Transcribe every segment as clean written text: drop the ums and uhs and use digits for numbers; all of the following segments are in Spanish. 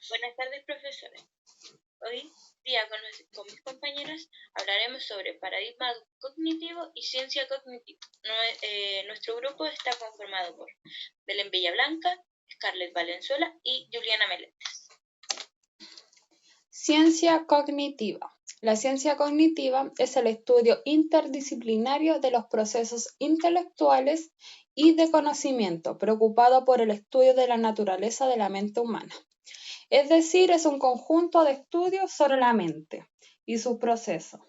Buenas tardes, profesores. Hoy día con mis compañeros hablaremos sobre paradigma cognitivo y ciencia cognitiva. Nuestro grupo está conformado por Belén Villablanca, Scarlett Valenzuela y Juliana Meléndez. Ciencia cognitiva. La ciencia cognitiva es el estudio interdisciplinario de los procesos intelectuales y de conocimiento, preocupado por el estudio de la naturaleza de la mente humana. Es decir, es un conjunto de estudios sobre la mente y sus procesos.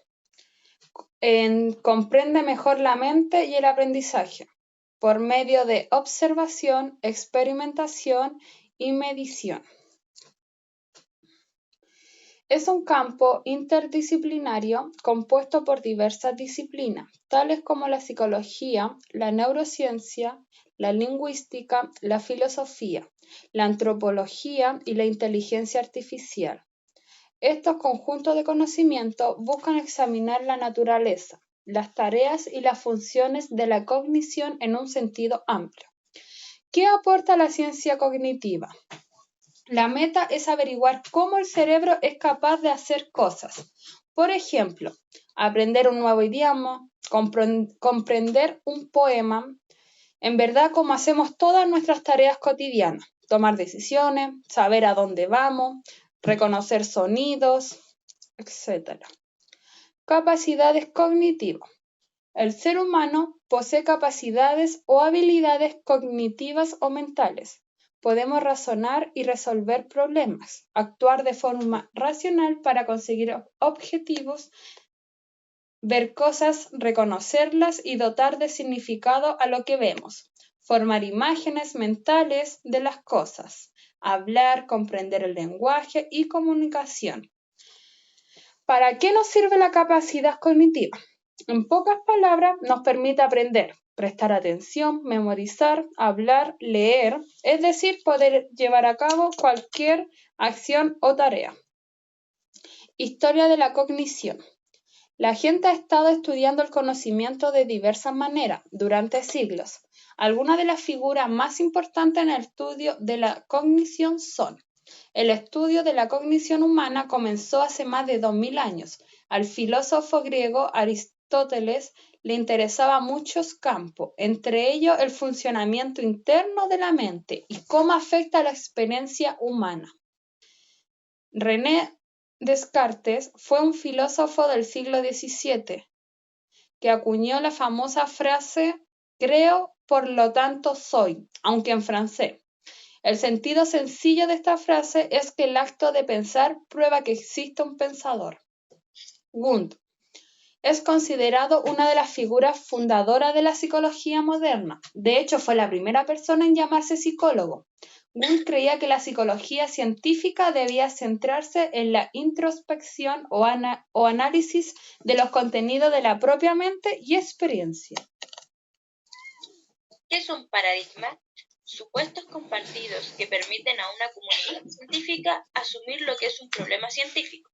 Comprende mejor la mente y el aprendizaje por medio de observación, experimentación y medición. Es un campo interdisciplinario compuesto por diversas disciplinas, tales como la psicología, la neurociencia, la lingüística, la filosofía, la antropología y la inteligencia artificial. Estos conjuntos de conocimiento buscan examinar la naturaleza, las tareas y las funciones de la cognición en un sentido amplio. ¿Qué aporta la ciencia cognitiva? La meta es averiguar cómo el cerebro es capaz de hacer cosas. Por ejemplo, aprender un nuevo idioma, comprender un poema, en verdad como hacemos todas nuestras tareas cotidianas, tomar decisiones, saber a dónde vamos, reconocer sonidos, etc. Capacidades cognitivas. El ser humano posee capacidades o habilidades cognitivas o mentales. Podemos razonar y resolver problemas, actuar de forma racional para conseguir objetivos, ver cosas, reconocerlas y dotar de significado a lo que vemos, formar imágenes mentales de las cosas, hablar, comprender el lenguaje y comunicación. ¿Para qué nos sirve la capacidad cognitiva? En pocas palabras, nos permite aprender, prestar atención, memorizar, hablar, leer, es decir, poder llevar a cabo cualquier acción o tarea. Historia de la cognición. La gente ha estado estudiando el conocimiento de diversas maneras durante siglos. Algunas de las figuras más importantes en el estudio de la cognición son: el estudio de la cognición humana comenzó hace más de 2000 años. Al filósofo griego Aristóteles le interesaba muchos campos, entre ellos el funcionamiento interno de la mente y cómo afecta a la experiencia humana. René Descartes fue un filósofo del siglo XVII que acuñó la famosa frase «creo, por lo tanto soy», aunque en francés. El sentido sencillo de esta frase es que el acto de pensar prueba que existe un pensador. Wundt es considerado una de las figuras fundadoras de la psicología moderna. De hecho, fue la primera persona en llamarse psicólogo. Wundt creía que la psicología científica debía centrarse en la introspección o análisis de los contenidos de la propia mente y experiencia. ¿Qué es un paradigma? Supuestos compartidos que permiten a una comunidad científica asumir lo que es un problema científico.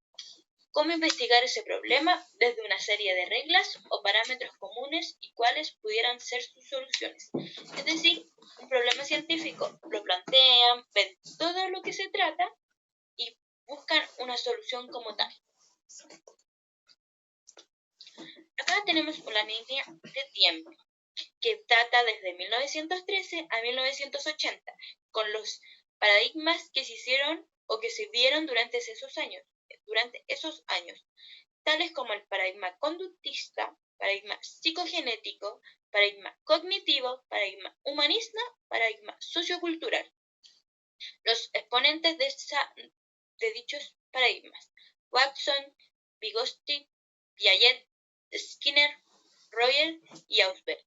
¿Cómo investigar ese problema desde una serie de reglas o parámetros comunes y cuáles pudieran ser sus soluciones? Es decir, un problema científico lo plantean, ven todo lo que se trata y buscan una solución como tal. Acá tenemos una línea de tiempo que data desde 1913 a 1980, con los paradigmas que se hicieron o que se vieron durante esos años, tales como el paradigma conductista, paradigma psicogenético, paradigma cognitivo, paradigma humanista, paradigma sociocultural. Los exponentes de dichos paradigmas: Watson, Vygotsky, Piaget, Skinner, Royer y Ausberg.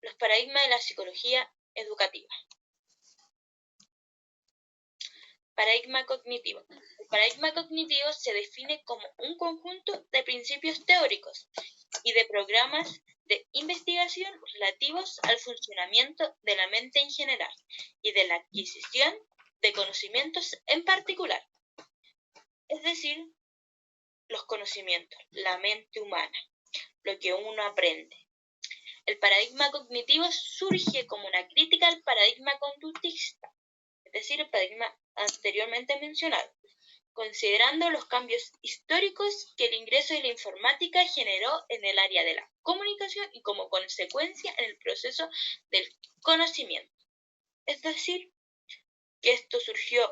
Los paradigmas de la psicología educativa. Paradigma cognitivo. El paradigma cognitivo se define como un conjunto de principios teóricos y de programas de investigación relativos al funcionamiento de la mente en general y de la adquisición de conocimientos en particular. Es decir, los conocimientos, la mente humana, lo que uno aprende. El paradigma cognitivo surge como una crítica al paradigma conductista, es decir, el paradigma anteriormente mencionado, considerando los cambios históricos que el ingreso de la informática generó en el área de la comunicación y como consecuencia en el proceso del conocimiento. Es decir, que esto surgió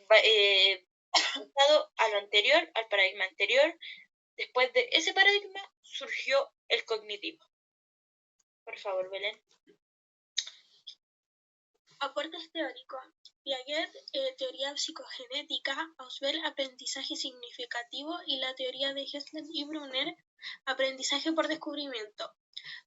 dado a lo anterior, al paradigma anterior. Después de ese paradigma surgió el cognitivo. Por favor, Belén. Aportes teóricos. Piaget, teoría psicogenética, Ausubel, aprendizaje significativo y la teoría de Hessler y Brunner, aprendizaje por descubrimiento.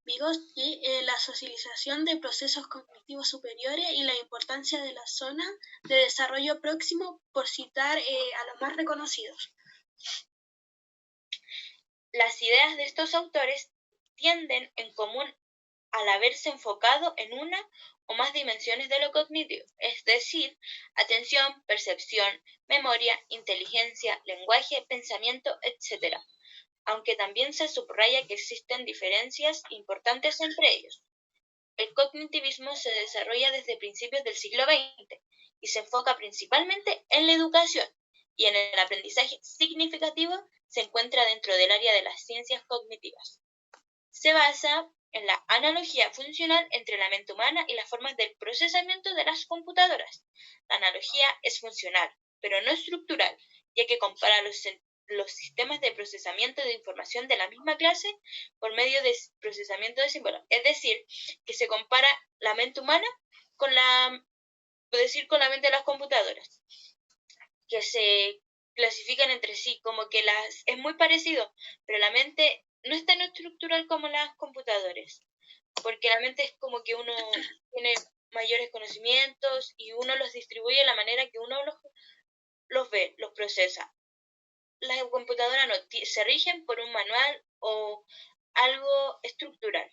Vygotsky, la socialización de procesos cognitivos superiores y la importancia de la zona de desarrollo próximo, por citar a los más reconocidos. Las ideas de estos autores tienden en común al haberse enfocado en una o más dimensiones de lo cognitivo, es decir, atención, percepción, memoria, inteligencia, lenguaje, pensamiento, etc., aunque también se subraya que existen diferencias importantes entre ellos. El cognitivismo se desarrolla desde principios del siglo XX y se enfoca principalmente en la educación, y en el aprendizaje significativo se encuentra dentro del área de las ciencias cognitivas. Se basa en la analogía funcional entre la mente humana y las formas del procesamiento de las computadoras. La analogía es funcional, pero no estructural, ya que compara los sistemas de procesamiento de información de la misma clase por medio de procesamiento de símbolos. Es decir, que se compara la mente humana con la mente de las computadoras, que se clasifican entre sí, como que es muy parecido, pero la mente no es tan estructural como las computadoras, porque la mente es como que uno tiene mayores conocimientos y uno los distribuye de la manera que uno los ve, los procesa. Las computadoras no, se rigen por un manual o algo estructural.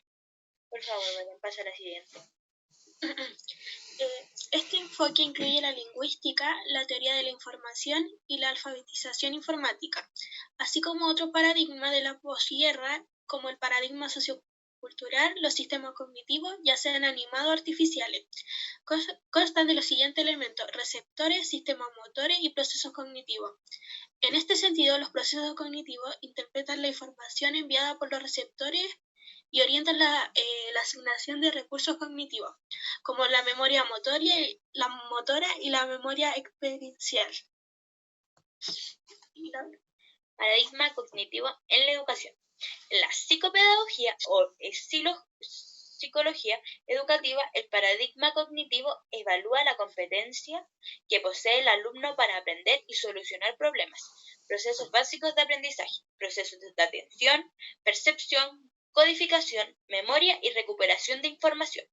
Por favor, pasa a la siguiente. Este enfoque incluye la lingüística, la teoría de la información y la alfabetización informática, así como otro paradigma de la posguerra, como el paradigma sociocultural, los sistemas cognitivos, ya sean animados o artificiales. Constan de los siguientes elementos: receptores, sistemas motores y procesos cognitivos. En este sentido, los procesos cognitivos interpretan la información enviada por los receptores y orientan la asignación de recursos cognitivos, como la memoria motora y la memoria experiencial. Paradigma cognitivo en la educación. En la psicopedagogía o psicología educativa, el paradigma cognitivo evalúa la competencia que posee el alumno para aprender y solucionar problemas, procesos básicos de aprendizaje, procesos de atención, percepción, codificación, memoria y recuperación de información,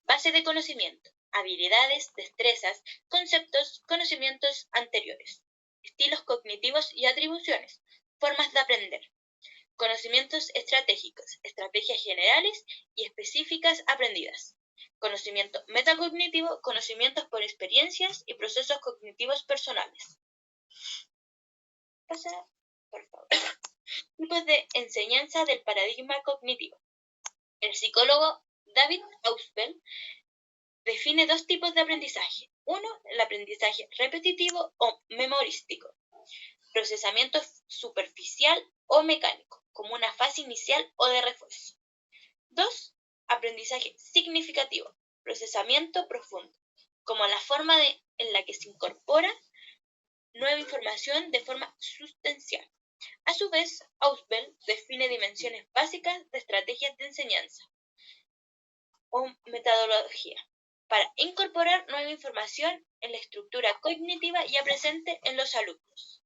base de conocimiento, habilidades, destrezas, conceptos, conocimientos anteriores, estilos cognitivos y atribuciones, formas de aprender, conocimientos estratégicos, estrategias generales y específicas aprendidas, conocimiento metacognitivo, conocimientos por experiencias y procesos cognitivos personales. Pasa, por favor. Tipos de enseñanza del paradigma cognitivo. El psicólogo David Ausubel define dos tipos de aprendizaje. Uno, el aprendizaje repetitivo o memorístico. Procesamiento superficial o mecánico, como una fase inicial o de refuerzo. 2. Aprendizaje significativo, procesamiento profundo, como la forma en la que se incorpora nueva información de forma sustancial. A su vez, Ausubel define dimensiones básicas de estrategias de enseñanza o metodología para incorporar nueva información en la estructura cognitiva ya presente en los alumnos.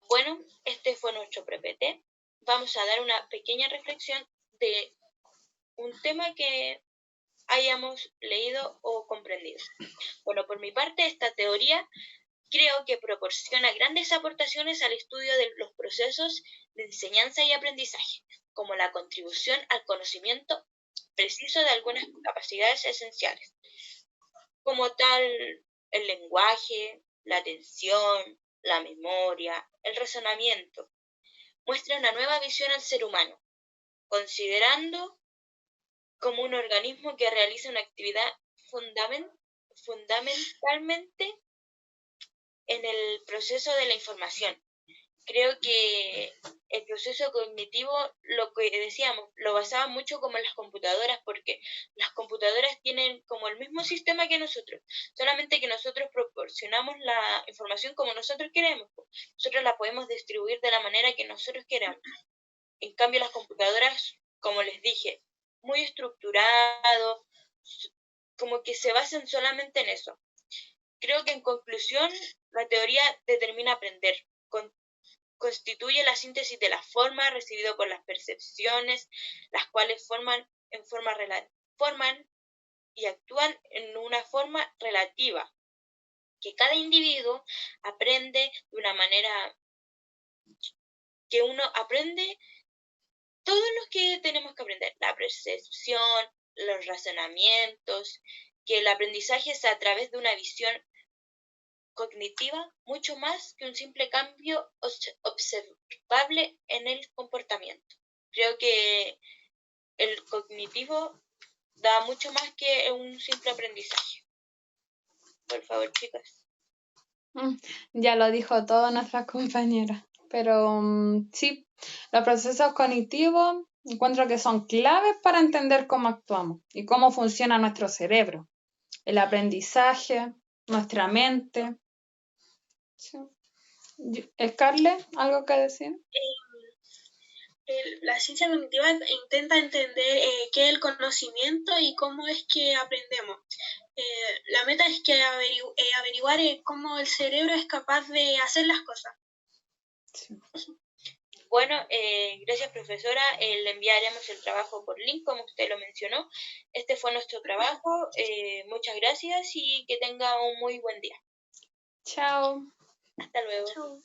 Bueno, este fue nuestro PPT. Vamos a dar una pequeña reflexión de un tema que hayamos leído o comprendido. Bueno, por mi parte, esta teoría creo que proporciona grandes aportaciones al estudio de los procesos de enseñanza y aprendizaje, como la contribución al conocimiento preciso de algunas capacidades esenciales, como tal el lenguaje, la atención, la memoria, el razonamiento. Muestra una nueva visión al ser humano, considerando como un organismo que realiza una actividad fundamentalmente en el proceso de la información. Creo que el proceso cognitivo, lo que decíamos, lo basaba mucho como en las computadoras, porque las computadoras tienen como el mismo sistema que nosotros, solamente que nosotros proporcionamos la información como nosotros queremos. Nosotros la podemos distribuir de la manera que nosotros queramos. En cambio, las computadoras, como les dije, muy estructurado, como que se basan solamente en eso. Creo que en conclusión, la teoría determina aprender. Constituye la síntesis de la forma recibido por las percepciones, las cuales forman y actúan en una forma relativa, que cada individuo aprende de una manera que uno aprende todo lo que tenemos que aprender, la percepción, los razonamientos, que el aprendizaje es a través de una visión cognitiva mucho más que un simple cambio observable en el comportamiento. Creo que el cognitivo da mucho más que un simple aprendizaje. Por favor, chicas. Ya lo dijo toda nuestra compañera, pero sí, los procesos cognitivos encuentro que son claves para entender cómo actuamos y cómo funciona nuestro cerebro, el aprendizaje, nuestra mente. Sí. Scarlett, ¿algo que decir? La ciencia cognitiva intenta entender qué es el conocimiento y cómo es que aprendemos. La meta es que averiguar cómo el cerebro es capaz de hacer las cosas. Sí. Bueno, gracias profesora, le enviaremos el trabajo por link, como usted lo mencionó. Este fue nuestro trabajo, muchas gracias y que tenga un muy buen día. Chao. Hasta luego. Chau.